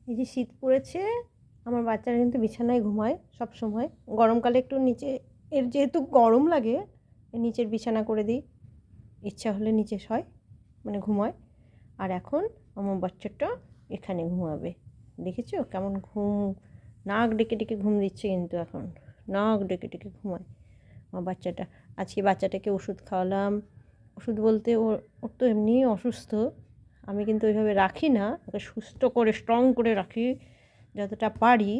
এই যে শীত পড়েছে, আমার বাচ্চারা কিন্তু বিছানায় ঘুমায় সব সময়। গরমকালে একটু নিচে, এর যেহেতু গরম লাগে নিচের বিছানা করে দিই, ইচ্ছা হলে নিচে শয়, মানে ঘুমায়। আর এখন আমার বাচ্চাটা এখানে ঘুমাবে। দেখেছো কেমন ঘুম, নাক ডেকে ডেকে ঘুম দিচ্ছে, কিন্তু এখন নাক ডেকে ডেকে ঘুমায় আমার বাচ্চাটা। আজকে বাচ্চাটাকে ওষুধ খাওয়ালাম। ওষুধ বলতে ওর তো এমনিই অসুস্থ, আমি কিন্তু ওইভাবে রাখি না, ওকে সুস্থ করে স্ট্রং করে রাখি যতটা পারি।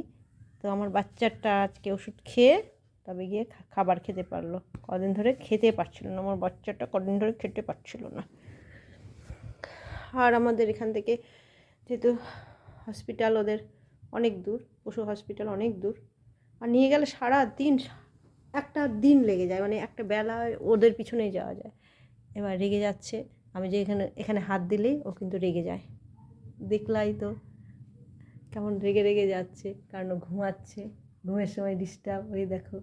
তো আমার বাচ্চাটা আজকে ওষুধ খেয়ে তবে গিয়ে খাবার খেতে পারলো। কদিন ধরে খেতে পারছিল না আমার বাচ্চাটা, কদিন ধরে খেতে পারছিল না। আর আমাদের এখান থেকে যেহেতু হসপিটাল ওদের অনেক দূর, পশু হসপিটাল অনেক দূর, আর নিয়ে গেলে সারা দিন, একটা দিন লেগে যায়, মানে একটা বেলায় ওদের পিছনেই যাওয়া যায়। এবার রেগে যাচ্ছে, আমি যে এখানে হাত দিলেই ও কিন্তু রেগে যায়। দেখলাই তো কেমন রেগে রেগে যাচ্ছে, কারণ ও ঘুমাচ্ছে, ঘুমের সময় ডিস্টার্ব। ওই দেখো,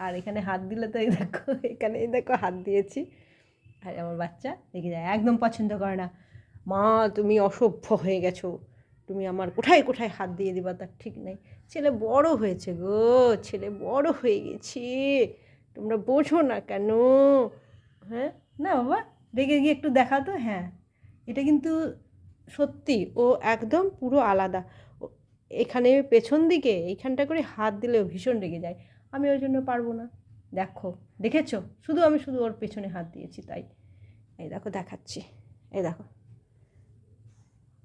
আর এখানে হাত দিলে তো এই দেখো, এখানে এই দেখো হাত দিয়েছি। আর আমার বাচ্চা রেগে যায়, একদম পছন্দ করে না। মা তুমি অসভ্য হয়ে গেছো, তুমি আমার কোথায় কোথায় হাত দিয়ে দিবা তার ঠিক নেই। ছেলে বড় হয়েছে গো, ছেলে বড় হয়ে গেছি, তোমরা বোঝো না কেন? হ্যাঁ না বাবা, রেগে গিয়ে একটু দেখা তো। হ্যাঁ, এটা কিন্তু সত্যি, ও একদম পুরো আলাদা। এখানে পেছন দিকে এইখানটা করে হাত দিলেও ভীষণ রেগে যায়। আমি ওই জন্য পারবো না। দেখো, দেখেছো, আমি শুধু ওর পেছনে হাত দিয়েছি তাই। এই দেখো দেখাচ্ছি, এই দেখো,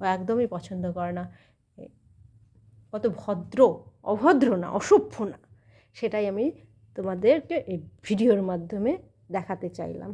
ও একদমই পছন্দ করে না। কত ভদ্র, অভদ্র না, অসভ্য না, সেটাই আমি তোমাদেরকে এই ভিডিওর মাধ্যমে দেখাতে চাইলাম।